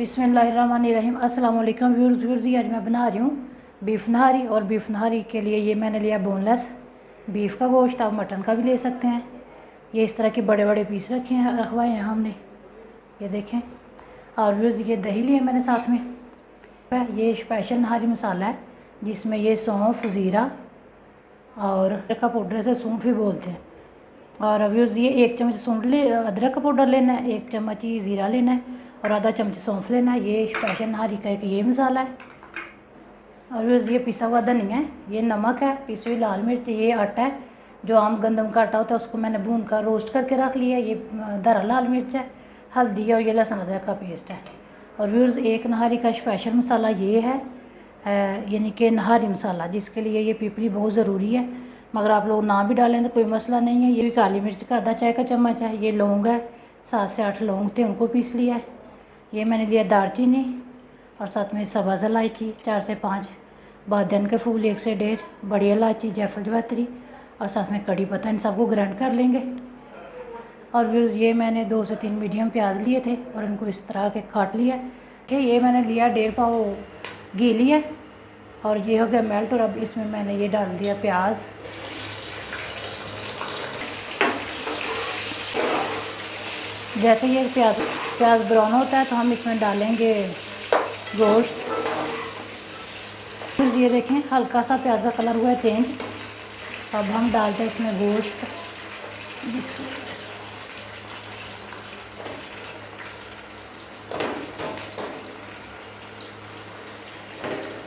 बिस्मिल्लाहिर्रहमानिर्रहीम। अस्सलाम वालेकुम व्यूअर्स जी, आज मैं बना रही हूँ बीफ नहारी। और बीफ नहारी के लिए ये मैंने लिया बोनलेस बीफ का गोश्त। आप मटन का भी ले सकते हैं। ये इस तरह के बड़े बड़े पीस रखवाए हैं हमने, ये देखें। और व्यूअर्स ये दही लिया मैंने साथ में। ये स्पेशल नहारी मसाला है जिसमें ये सौंफ, ज़ीरा और अदरक का पाउडर से सूंठ भी बोलते हैं। और व्यूअर्स ये 1 चम्मच अदरक का पाउडर लेना है, 1 चम्मच ही ज़ीरा लेना है और आधा चम्मच सौंफ लेना है। ये स्पेशल नहारी का एक ये मसाला है। और व्यूअर्स ये पिसा हुआ धनिया है, ये नमक है, पिसी हुई लाल मिर्च, ये आटा है जो आम गंदम का आटा होता है उसको मैंने भून कर रोस्ट करके रख लिया। ये दरा लाल मिर्च है, हल्दी है और ये लहसुन अदरक का पेस्ट है। और व्यूअर्स एक नहारी का स्पेशल मसाला ये है, यानी कि नहारी मसाला, जिसके लिए ये पिपली बहुत ज़रूरी है। मगर आप लोग ना भी डालें तो कोई मसला नहीं है। ये भी काली मिर्च का आधा चाय का चम्मच है। ये लौंग है, 7 से 8 लौंग थे, उनको पीस लिया है। ये मैंने लिया दालचीनी और साथ में सब्ज़ इलायची 4 से 5, बादियान के फूल 1 से 1.5, बड़ी इलायची, जायफल, जवैत्री और साथ में कड़ी पत्ता। इन सबको ग्राइंड कर लेंगे। और व्यूअर्स ये मैंने 2 से 3 मीडियम प्याज लिए थे और इनको इस तरह के काट लिया। ये मैंने लिया 1.5 पाव घी लिया और ये हो गया मेल्ट। और अब इसमें मैंने ये डाल दिया प्याज। जैसे ये प्याज ब्राउन होता है तो हम इसमें डालेंगे गोश्त। फिर ये देखें हल्का सा प्याज का कलर हुआ है चेंज। अब हम डालते हैं इसमें गोश्त।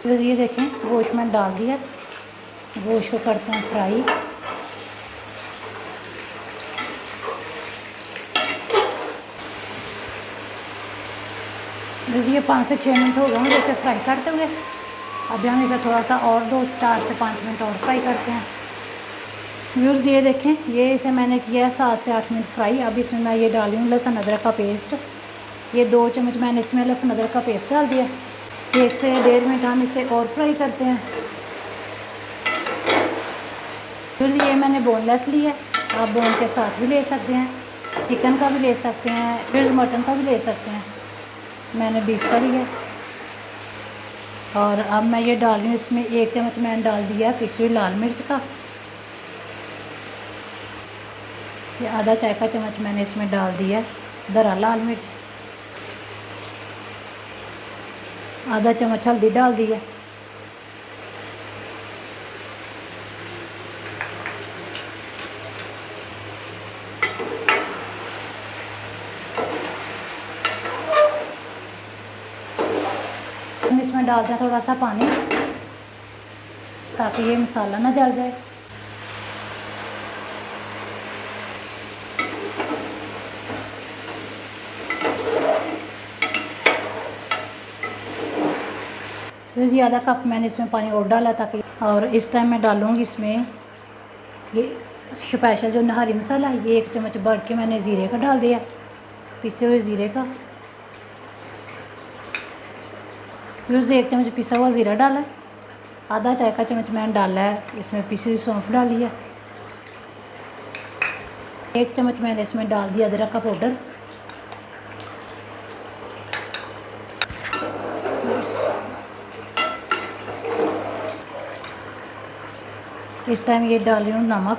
फिर ये देखें गोश्त मैंने डाल दिया। गोश्त को करते हैं फ्राई। ये 5 से 6 मिनट हो गए हैं इसे फ्राई करते हुए। अभी हम इसे थोड़ा सा और 4 से 5 मिनट और फ्राई करते हैं। व्यूअर्स ये देखें ये इसे मैंने किया है 7 से 8 मिनट फ्राई। अब इसमें मैं ये डाली हूँ लहसुन अदरक का पेस्ट। ये 2 चम्मच मैंने इसमें लहसुन अदरक का पेस्ट डाल दिया। 1 से 1.5 मिनट हम इसे और फ्राई करते हैं। फिर ये मैंने बोनलेस लिया है, आप बोन के साथ भी ले सकते हैं, चिकन का भी ले सकते हैं, फिर मटन का भी ले सकते हैं। मैंने बीफ का लिया। और अब मैं ये डाल रही हूँ इसमें 1 चम्मच मैंने डाल दिया पिसी हुई लाल मिर्च का। ये आधा चाय का चम्मच मैंने इसमें डाल दिया दरा लाल मिर्च। आधा चम्मच हल्दी डाल दिया। इसमें डाल दिया थोड़ा सा पानी ताकि ये मसाला ना जल जाए। फिर ज़्यादा कप मैंने इसमें पानी और डाला ताकि। और इस टाइम मैं डालूँगी इसमें ये स्पेशल जो नहारी मसाला है, ये 1 चम्मच भर के मैंने ज़ीरे का डाल दिया, पिसे हुए ज़ीरे का। फिर 1 चम्मच पिसा हुआ ज़ीरा डाला है। आधा चाय का चम्मच मैंने डाला है इसमें पिसी हुई सौंफ डाली है। 1 चम्मच मैंने इसमें डाल दिया अदरक का पाउडर। इस टाइम ये डाल रही हूँ नमक।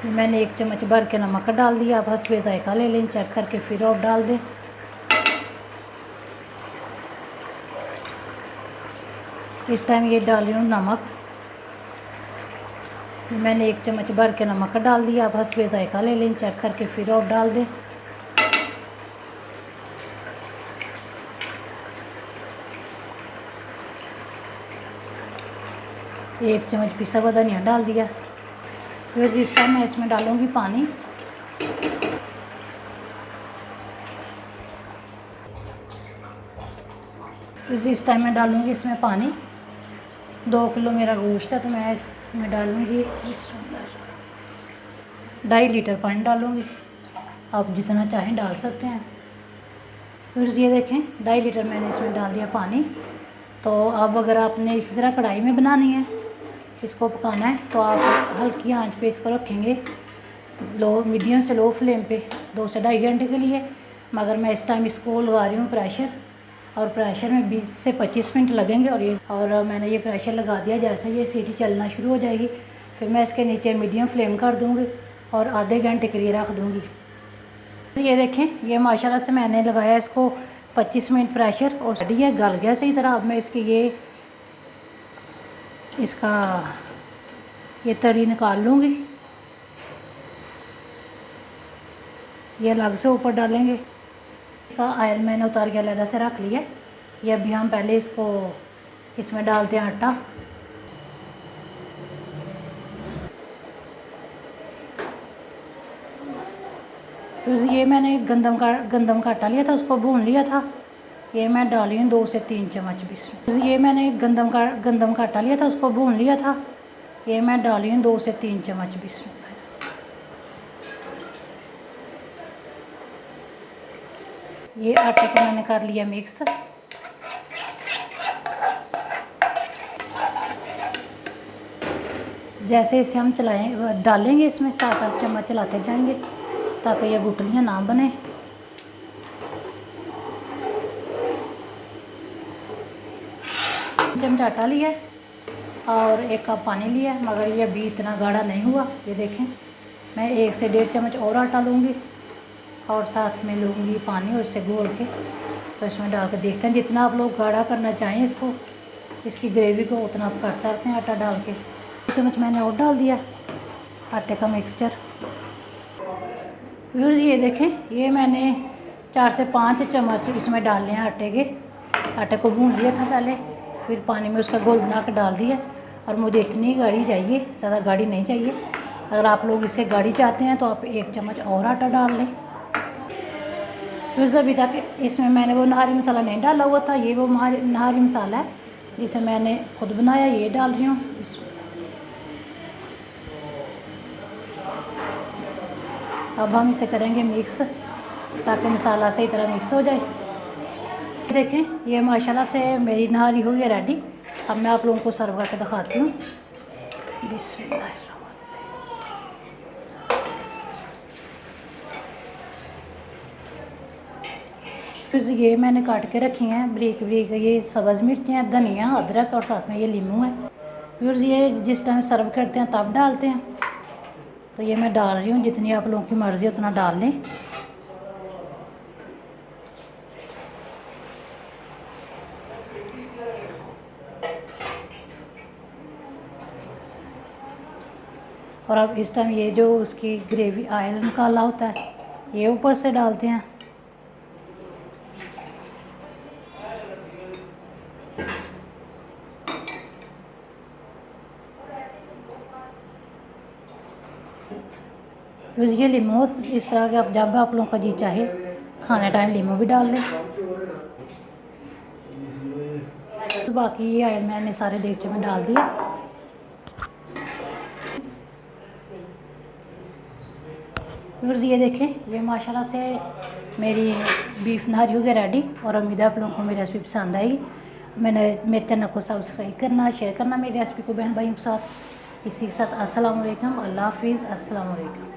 मैंने 1 चम्मच भर के नमक का डाल दिया। आप हस्बे जायका ले लें, चेक करके फिर और डाल दें। इस टाइम ये डाल रही हूँ नमक। मैंने 1 चम्मच भर के नमक का डाल दिया। आप हस्बे जायका ले लें, चेक करके फिर और डाल दें। एक चम्मच पिसा हुआ धनिया डाल दिया। फिर इस टाइम मैं इसमें डालूँगी पानी। फिर इस टाइम मैं डालूँगी इसमें पानी। 2 किलो मेरा गोश्त है तो मैं इसमें डालूँगी 2.5 लीटर पानी डालूँगी। आप जितना चाहें डाल सकते हैं। फिर ये देखें 2.5 लीटर मैंने इसमें डाल दिया पानी। तो अब अगर आपने इसी तरह कढ़ाई में बनानी है, इसको पकाना है, तो आप हल्की आंच पे इसको रखेंगे लो मीडियम से लो फ्लेम पे 2 से 2.5 घंटे के लिए। मगर मैं इस टाइम इसको लगा रही हूँ प्रेशर, और प्रेशर में 20 से 25 मिनट लगेंगे। और मैंने ये प्रेशर लगा दिया। जैसे ये सीटी चलना शुरू हो जाएगी फिर मैं इसके नीचे मीडियम फ्लेम कर दूँगी और आधे घंटे के लिए रख दूँगी। ये देखें, ये माशाल्लाह से मैंने लगाया इसको 25 मिनट प्रेशर और रेडी है, गल गया सही तरह। अब मैं इसकी ये तरी निकाल लूँगी। ये अलग से ऊपर डालेंगे। इसका ऑयल मैंने उतार के अलग से रख लिया। ये अभी हम पहले इसमें डालते हैं आटा। फिर ये मैंने गंदम का आटा लिया था, उसको भून लिया था। ये मैं डाली हूँ 2 से 3 चम्मच भी इसमें। ये मैंने गंदम का आटा लिया था, उसको भून लिया था। ये मैं डाली हूँ 2 से 3 चम्मच भी इसमें। ये आटे को मैंने कर लिया मिक्स। जैसे इसे हम डालेंगे इसमें 7-7 चम्मच चलाते जाएंगे ताकि ये गुठलियाँ ना बने। चमचा आटा लिया और 1 कप पानी लिया, मगर ये अभी इतना गाढ़ा नहीं हुआ। ये देखें, मैं 1 से 1.5 चम्मच और आटा लूँगी और साथ में लूँगी पानी और इससे घोल के तो इसमें डाल के देखते हैं। जितना आप लोग गाढ़ा करना चाहें इसकी ग्रेवी को उतना आप कर सकते हैं आटा डाल के। 1 चम्मच मैंने और डाल दिया आटे का मिक्सचर। व्यूअर्स ये देखें, ये मैंने 4 से 5 चम्मच इसमें डाल हैं आटे को भून लिया था पहले, फिर पानी में उसका घोल बना कर डाल दिया। और मुझे इतनी गाढ़ी चाहिए, ज़्यादा गाढ़ी नहीं चाहिए। अगर आप लोग इससे गाढ़ी चाहते हैं तो आप 1 चम्मच और आटा डाल लें। फिर अभी तक इसमें मैंने वो नहारी मसाला नहीं डाला हुआ था। ये वो नहारी मसाला है जिसे मैंने खुद बनाया, ये डाल रही हूँ इसमें। अब हम इसे करेंगे मिक्स ताकि मसाला सही तरह मिक्स हो जाए। देखें, ये माशाल्लाह से मेरी नहारी हुई है रेडी। अब मैं आप लोगों को सर्व करके दिखाती हूँ। बिस्मिल्लाह। फिर ये मैंने काट के रखी हैं बारीक बारीक, ये सब्ज़ मिर्चियाँ, धनिया, अदरक और साथ में ये नींबू है। फिर ये जिस टाइम सर्व करते हैं तब डालते हैं। तो ये मैं डाल रही हूँ, जितनी आप लोगों की मर्ज़ी उतना डाल लें। और अब इस टाइम ये जो उसकी ग्रेवी ऑयल निकाला होता है ये ऊपर से डालते हैं। ये लीमू इस तरह के आप जब आप लोगों का जी चाहे खाने टाइम लीमू भी डाल लें। तो बाकी ये ऑयल मैंने सारे देगचे में डाल दिया। व्यूअर्स ये देखें, ये माशाल्लाह से मेरी बीफ नहारी हो गई रेडी। और उम्मीद है आप लोगों को मेरी रेसिपी पसंद आएगी। मेरे चैनल को सब्सक्राइब करना, शेयर करना मेरी रेसिपी को बहन भाइयों के साथ। इसी के साथ अस्सलाम वालेकुम, अल्लाह हाफिज़, अस्सलाम वालेकुम।